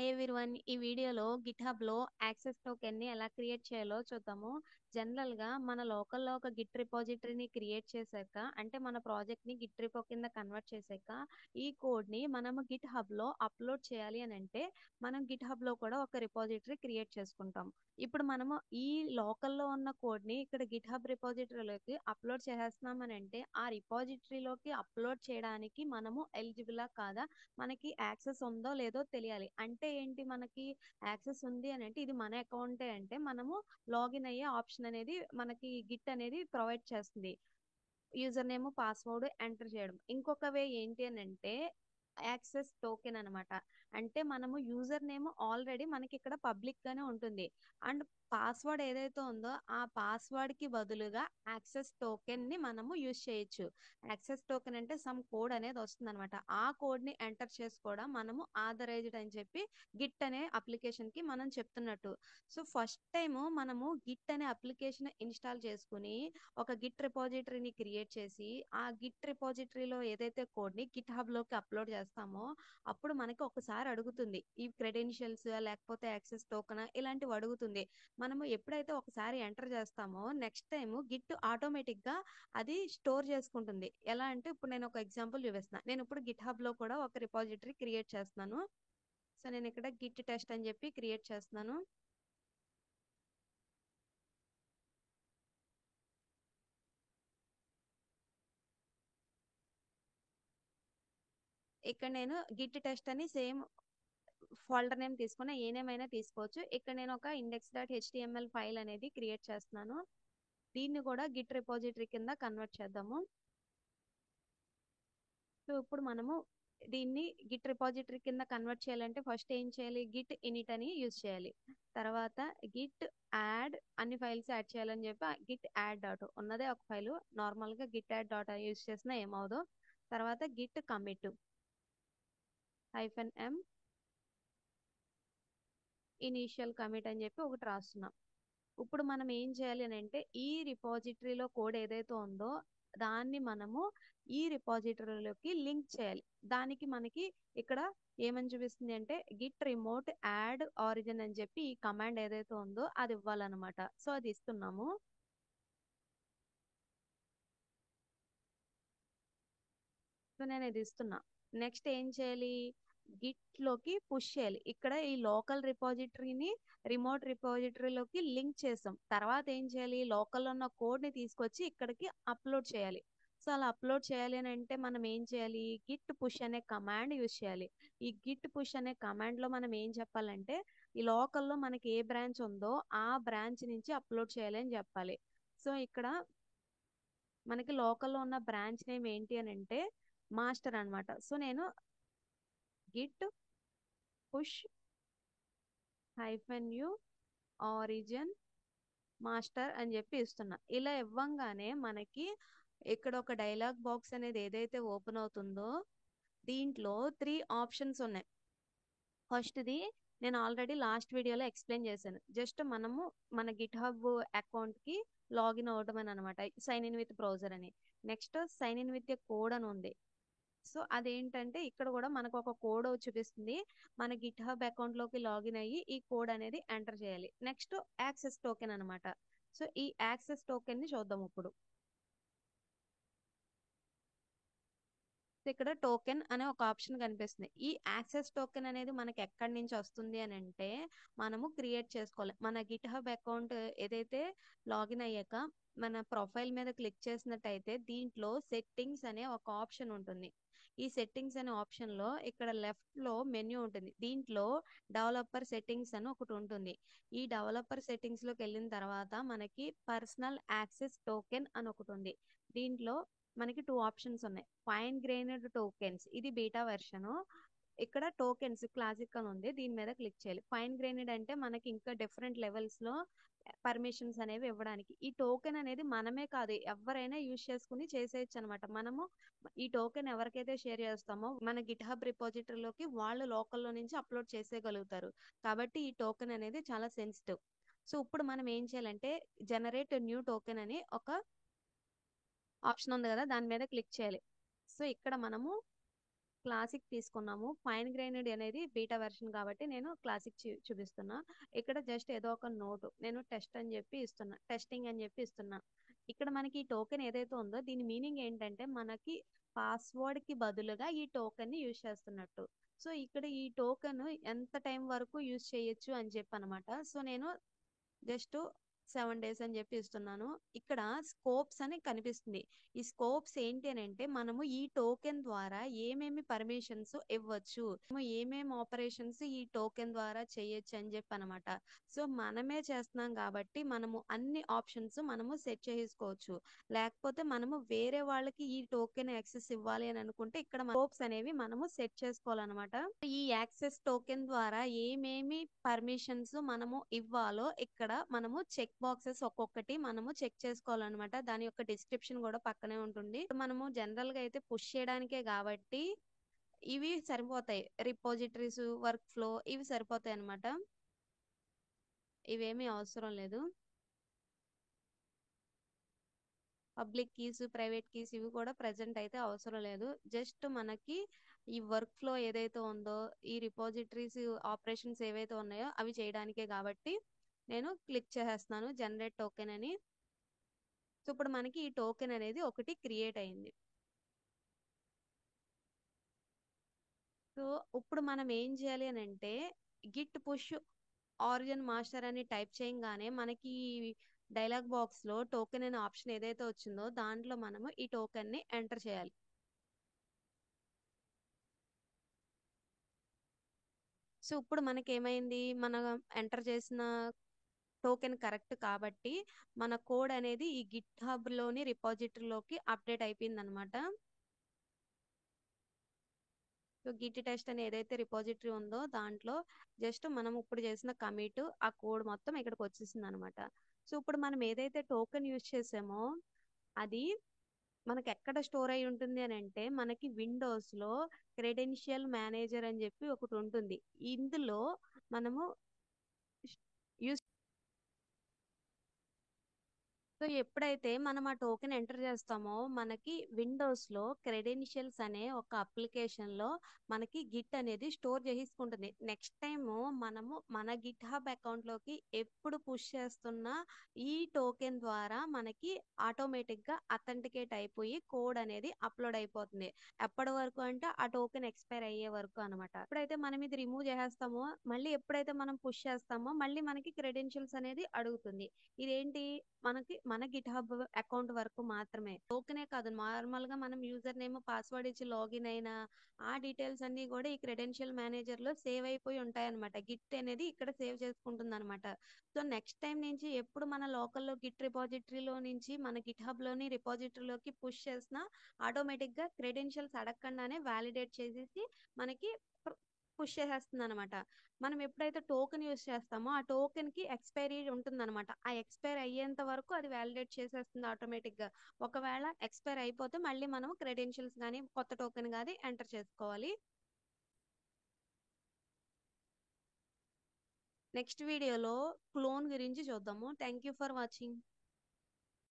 Everyone ఈ వీడియోలో గిట్‌హబ్‌లో access టోకెన్‌ని ఎలా క్రియేట్ చేయాలో చూద్దాము. జనరల్‌గా మన లోకల్‌లో ఒక గిట్ రిపాజిటరీని క్రియేట్ చేశాక అంటే మన ప్రాజెక్ట్‌ని గిట్ రిపో కింద కన్వర్ట్ చేశాక ఈ కోడ్‌ని మనము గిట్‌హబ్‌లో అప్‌లోడ్ చేయాలి అనంటే మనం గిట్‌హబ్‌లో కూడా ఒక రిపాజిటరీ క్రియేట్ చేసుకుంటాం. ఇప్పుడు మనము ఈ లోకల్‌లో ఉన్న కోడ్‌ని ఇక్కడ గిట్‌హబ్ రిపాజిటరీలోకి అప్‌లోడ్ చేసేస్తున్నామనంటే ఆ రిపాజిటరీలోకి అప్‌లోడ్ చేయడానికి మనము ఎలిజిబులా కాదా? మనకి యాక్సెస్ ఉందో లేదో తెలియాలి. అంటే ఏంటి మనకి యాక్సెస్ ఉంది అనంటే ఇది మన అకౌంటే అంటే మనము లాగిన్ అయ్యే ఆప్షన్ అనేది మనకి గిట్ అనేది ప్రొవైడ్ చేస్తుంది. యూజర్ నేమ్, పాస్వర్డ్ ఎంటర్ చేయడం. ఇంకొక వే ఏంటి అనంటే యాక్సెస్ టోకెన్ అనమాట. అంటే మనము యూజర్ నేమ్ ఆల్రెడీ మనకి ఇక్కడ పబ్లిక్ గానే ఉంటుంది. అండ్ పాస్వర్డ్ ఏదైతే ఉందో ఆ పాస్వర్డ్ కి బదులుగా యాక్సెస్ టోకెన్ ని మనము యూజ్ చేయొచ్చు. యాక్సెస్ టోకెన్ అంటే సమ్ కోడ్ అనేది వస్తుంది అనమాట. ఆ కోడ్ ని ఎంటర్ చేసుకోవడం మనము ఆథరైజ్డ్ అని చెప్పి గిట్ అనే అప్లికేషన్ కి మనం చెప్తున్నట్టు. సో ఫస్ట్ టైం మనము గిట్ అనే అప్లికేషన్ ఇన్స్టాల్ చేసుకుని ఒక గిట్ రిపాజిటరీని క్రియేట్ చేసి ఆ గిట్ రిపాజిటరీలో ఏదైతే కోడ్ని గిట్ హబ్లోకి అప్లోడ్ చేస్తామో అప్పుడు మనకి ఒకసారి అడుగుతుంది ఈ క్రెడెన్షియల్స్ లేకపోతే యాక్సెస్ టోకెన్ ఇలాంటివి అడుగుతుంది. మనము ఎప్పుడైతే ఒకసారి ఎంటర్ చేస్తామో నెక్స్ట్ టైం గిట్ ఆటోమేటిక్గా అది స్టోర్ చేసుకుంటుంది. ఎలా అంటే ఇప్పుడు నేను ఒక ఎగ్జాంపుల్ చూపిస్తున్నాను. నేను ఇప్పుడు గిట్ హబ్లో కూడా ఒక రిపాజిటరీ క్రియేట్ చేస్తున్నాను. సో నేను ఇక్కడ గిట్ టెస్ట్ అని చెప్పి క్రియేట్ చేస్తున్నాను. ఇక్కడ నేను గిట్ టెస్ట్ అని సేమ్ ఫోల్డర్ నేమ్ తీసుకున్న ఏ నేమ్ అయినా తీసుకోవచ్చు. ఇక్కడ నేను ఒక index.html ఫైల్ అనేది క్రియేట్ చేస్తున్నాను. దీన్ని కూడా గిట్ రిపాజిటరీ కింద కన్వర్ట్ చేద్దాము. సో ఇప్పుడు మనము దీన్ని గిట్ రిపాజిటరీ కింద కన్వర్ట్ చేయాలంటే ఫస్ట్ ఏం చేయాలి, గిట్ ఇనిట్ అని యూజ్ చేయాలి. తర్వాత గిట్ యాడ్ అన్ని ఫైల్స్ యాడ్ చేయాలని చెప్పి గిట్ యాడ్ డాట్ ఉన్నదే ఒక ఫైలు, నార్మల్గా గిట్ యాడ్ డాట్ యూజ్ చేసినా ఏమవుదో. తర్వాత Git commit -m initial commit అని చెప్పి ఒకటి రాస్తున్నాం. ఇప్పుడు మనం ఏం చేయాలి అని అంటే ఈ రిపాజిటరీలో కోడ్ ఏదైతే ఉందో దాన్ని మనము ఈ రిపాజిటరీలోకి లింక్ చేయాలి. దానికి మనకి ఇక్కడ ఏమని చూపిస్తుంది అంటే గిట్ రిమోట్ యాడ్ ఆరిజిన్ అని చెప్పి ఈ కమాండ్ ఏదైతే ఉందో అది ఇవ్వాలన్నమాట. సో అది ఇస్తున్నాము. సో నేను ఇది ఇస్తున్నా. నెక్స్ట్ ఏం చేయాలి, గిట్ లోకి పుష్ చేయాలి. ఇక్కడ ఈ లోకల్ రిపాజిటరీని రిమోట్ రిపాజిటరీలోకి లింక్ చేసాం. తర్వాత ఏం చేయాలి, లోకల్లో ఉన్న కోడ్ ని తీసుకొచ్చి ఇక్కడికి అప్లోడ్ చేయాలి. సో అలా అప్లోడ్ చేయాలి అని అంటే మనం ఏం చేయాలి, గిట్ పుష్ అనే కమాండ్ యూజ్ చేయాలి. ఈ గిట్ పుష్ అనే కమాండ్ లో మనం ఏం చెప్పాలంటే ఈ లోకల్లో మనకి ఏ బ్రాంచ్ ఉందో ఆ బ్రాంచ్ నుంచి అప్లోడ్ చేయాలి అని చెప్పాలి. సో ఇక్కడ మనకి లోకల్లో ఉన్న బ్రాంచ్ నేమ్ ఏంటి అని అంటే మాస్టర్ అనమాట. సో నేను Git push -u origin master అని చెప్పి ఇస్తున్నా. ఇలా ఇవ్వంగానే మనకి ఇక్కడ ఒక డైలాగ్ బాక్స్ అనేది ఏదైతే ఓపెన్ అవుతుందో దీంట్లో 3 ఆప్షన్స్ ఉన్నాయి. ఫస్ట్ది నేను ఆల్రెడీ లాస్ట్ వీడియోలో ఎక్స్ప్లెయిన్ చేశాను. జస్ట్ మనము మన గిట్ హబ్ అకౌంట్కి లాగిన్ అవడం అని అనమాట, సైన్ ఇన్ విత్ బ్రౌజర్ అని. Next sign in with a code అని ఉంది. సో అదేంటంటే ఇక్కడ కూడా మనకు ఒక కోడ్ చూపిస్తుంది. మన గిట్ హబ్ అకౌంట్లోకి లాగిన్ అయ్యి ఈ కోడ్ అనేది ఎంటర్ చేయాలి. నెక్స్ట్ యాక్సెస్ టోకెన్ అనమాట. సో ఈ యాక్సెస్ టోకెన్ని చూద్దాం ఇప్పుడు. ఇక్కడ టోకెన్ అనే ఒక ఆప్షన్ కనిపిస్తుంది. ఈ యాక్సెస్ టోకెన్ అనేది మనకి ఎక్కడి నుంచి వస్తుంది అని అంటే మనము క్రియేట్ చేసుకోవాలి. మన గిట్ హబ్ అకౌంట్ ఏదైతే లాగిన్ అయ్యాక మన ప్రొఫైల్ మీద క్లిక్ చేసినట్టయితే దీంట్లో సెట్టింగ్స్ అనే ఒక ఆప్షన్ ఉంటుంది. ఈ సెట్టింగ్స్ అనే ఆప్షన్ లో ఇక్కడ లెఫ్ట్ లో మెన్యూ ఉంటుంది. దీంట్లో డెవలపర్ సెట్టింగ్స్ అని ఒకటి ఉంటుంది. ఈ డెవలపర్ సెట్టింగ్స్ లోకి వెళ్ళిన తర్వాత మనకి పర్సనల్ యాక్సెస్ టోకెన్ అని ఒకటి ఉంది. దీంట్లో మనకి 2 ఆప్షన్స్ ఉన్నాయి. ఫైన్ గ్రెయిన్డ్ టోకెన్స్ ఇది బీటా వెర్షన్. ఇక్కడ టోకెన్స్ క్లాసిక్ అని ఉంది, దీని మీద క్లిక్ చేయాలి. ఫైన్ గ్రెయిన్డ్ అంటే మనకి ఇంకా డిఫరెంట్ లెవెల్స్ లో పర్మిషన్స్ అనేవి ఇవ్వడానికి. ఈ టోకెన్ అనేది మనమే కాదు ఎవరైనా యూజ్ చేసుకుని చేసేయచ్చు అనమాట. మనము ఈ టోకెన్ ఎవరికైతే షేర్ చేస్తామో మన గిట్ హబ్ రిపాజిటరీలోకి వాళ్ళు లోకల్లో నుంచి అప్లోడ్ చేసేయగలుగుతారు. కాబట్టి ఈ టోకెన్ అనేది చాలా సెన్సిటివ్. సో ఇప్పుడు మనం ఏం చేయాలంటే జనరేట్ న్యూ టోకెన్ అని ఒక ఆప్షన్ ఉంది కదా, దాని మీద క్లిక్ చేయాలి. సో ఇక్కడ మనము క్లాసిక్ తీసుకున్నాము. ఫైన్ గ్రైనెడ్ అనేది బీటా వెర్షన్ కాబట్టి నేను క్లాసిక్ చూపిస్తున్నా. ఇక్కడ జస్ట్ ఏదో ఒక నోటు నేను టెస్ట్ అని చెప్పి ఇస్తున్నా, టెస్టింగ్ అని చెప్పి ఇస్తున్నా. ఇక్కడ మనకి ఈ టోకెన్ ఏదైతే ఉందో దీని మీనింగ్ ఏంటంటే మనకి పాస్వర్డ్ కి బదులుగా ఈ టోకెన్ ని యూజ్ చేస్తున్నట్టు. సో ఇక్కడ ఈ టోకెన్ ఎంత టైం వరకు యూజ్ చేయొచ్చు అని చెప్పి అనమాట. సో నేను జస్ట్ 7 days అని చెప్పి ఇస్తున్నాను. ఇక్కడ స్కోప్స్ అని కనిపిస్తుంది. ఈ స్కోప్స్ ఏంటి అని అంటే మనము ఈ టోకెన్ ద్వారా ఏమేమి పర్మిషన్స్ ఇవ్వచ్చు, ఏమేమి ఆపరేషన్స్ ఈ టోకెన్ ద్వారా చేయొచ్చు అని చెప్పి అనమాట. సో మనమే చేస్తున్నాం కాబట్టి మనము అన్ని ఆప్షన్స్ మనము సెట్ చేసుకోవచ్చు. లేకపోతే మనము వేరే వాళ్ళకి ఈ టోకెన్ యాక్సెస్ ఇవ్వాలి అని అనుకుంటే ఇక్కడ స్కోప్స్ అనేవి మనము సెట్ చేసుకోవాలన్నమాట. ఈ యాక్సెస్ టోకెన్ ద్వారా ఏమేమి పర్మిషన్స్ మనము ఇవ్వాలో ఇక్కడ మనము చెక్ బాక్సెస్ ఒక్కొక్కటి మనము చెక్ చేసుకోవాలన్నమాట. దాని యొక్క డిస్క్రిప్షన్ కూడా పక్కనే ఉంటుంది. మనము జనరల్ గా అయితే పుష్ చేయడానికే కాబట్టి ఇవి సరిపోతాయి. రిపోజిటరీస్, వర్క్ ఫ్లో ఇవి సరిపోతాయి అన్నమాట. ఇవేమీ అవసరం లేదు. పబ్లిక్ కీస్, ప్రైవేట్ కీస్ ఇవి కూడా ప్రెజెంట్ అయితే అవసరం లేదు. జస్ట్ మనకి ఈ వర్క్ ఫ్లో ఏదైతే ఉందో, ఈ రిపోజిటరీస్ ఆపరేషన్స్ ఏవైతే ఉన్నాయో అవి చేయడానికే కాబట్టి నేను క్లిక్ చేసేస్తున్నాను జనరేట్ టోకెన్ అని. సో ఇప్పుడు మనకి ఈ టోకెన్ అనేది ఒకటి క్రియేట్ అయింది. సో ఇప్పుడు మనం ఏం చేయాలి అని అంటే గిట్ పుష్ ఆరిజిన్ మాస్టర్ అని టైప్ చేయగానే మనకి డైలాగ్ బాక్స్ లో టోకెన్ అనే ఆప్షన్ ఏదైతే వచ్చిందో దాంట్లో మనము ఈ టోకెన్ ని ఎంటర్ చేయాలి. సో ఇప్పుడు మనకి ఏమైంది, మనం ఎంటర్ చేసిన టోకెన్ కరెక్ట్ కాబట్టి మన కోడ్ అనేది ఈ గిట్ హబ్ లోని రిపాజిటరీలోకి అప్డేట్ అయిపోయింది అనమాట. సో గిట్ టెస్ట్ అని ఏదైతే రిపాజిటరీ ఉందో దాంట్లో జస్ట్ మనం ఇప్పుడు చేసిన కమిట్ ఆ కోడ్ మొత్తం ఇక్కడికి వచ్చేసింది అనమాట. సో ఇప్పుడు మనం ఏదైతే టోకెన్ యూజ్ చేసామో అది మనకి ఎక్కడ స్టోర్ అయి ఉంటుంది అని అంటే మనకి విండోస్ లో క్రెడెన్షియల్ మేనేజర్ అని చెప్పి ఒకటి ఉంటుంది. ఇందులో మనము యూజ్ సో ఎప్పుడైతే మనం ఆ టోకెన్ ఎంటర్ చేస్తామో మనకి విండోస్ లో క్రెడెన్షియల్స్ అనే ఒక అప్లికేషన్ లో మనకి గిట్ అనేది స్టోర్ చేసుకుంటుంది. నెక్స్ట్ టైం మనము మన గిట్ హబ్ అకౌంట్ లోకి ఎప్పుడు పుష్ చేస్తున్నా ఈ టోకెన్ ద్వారా మనకి ఆటోమేటిక్ గా అథెంటికేట్ అయిపోయి కోడ్ అనేది అప్లోడ్ అయిపోతుంది. ఎప్పటి వరకు అంటే ఆ టోకెన్ ఎక్స్పైర్ అయ్యే వరకు అనమాట. ఎప్పుడైతే మనం ఇది రిమూవ్ చేసేస్తామో మళ్ళీ ఎప్పుడైతే మనం పుష్ చేస్తామో మళ్ళీ మనకి క్రెడెన్షియల్స్ అనేది అడుగుతుంది. ఇదేంటి, మనకి మన గిట్ హబ్ అకౌంట్ వరకు మాత్రమే. టోకెనే కాదు, నార్మల్ గా మనం యూజర్ నేమ్ పాస్వర్డ్ ఇచ్చి లాగిన్ అయిన ఆ డీటెయిల్స్ అన్ని కూడా ఈ క్రెడెన్షియల్ మేనేజర్ లో సేవ్ అయిపోయి ఉంటాయి అనమాట. గిట్ అనేది ఇక్కడ సేవ్ చేసుకుంటుంది అనమాట. సో నెక్స్ట్ టైం నుంచి ఎప్పుడు మన లోకల్లో గిట్ రిపాజిటరీలో నుంచి మన గిట్ హబ్ లోని రిపాజిటరీలోకి పుష్ చేసినా ఆటోమేటిక్ గా క్రెడెన్షియల్స్ అడగకుండానే వ్యాలిడేట్ చేసేసి మనకి పుష్ చేసేస్తుంది అనమాట. మనం ఎప్పుడైతే టోకెన్ యూస్ చేస్తామో ఆ టోకెన్ కి ఎక్స్పైరీ ఉంటుంది అనమాట. ఆ ఎక్స్పైర్ అయ్యేంత వరకు అది వ్యాలిడేట్ చేసేస్తుంది ఆటోమేటిక్ గా. ఒకవేళ ఎక్స్పైర్ అయిపోతే మళ్ళీ మనం క్రెడెన్షియల్స్ కానీ కొత్త టోకెన్ కానీ ఎంటర్ చేసుకోవాలి. నెక్స్ట్ వీడియోలో క్లోన్ గురించి చూద్దాము. Thank you for watching.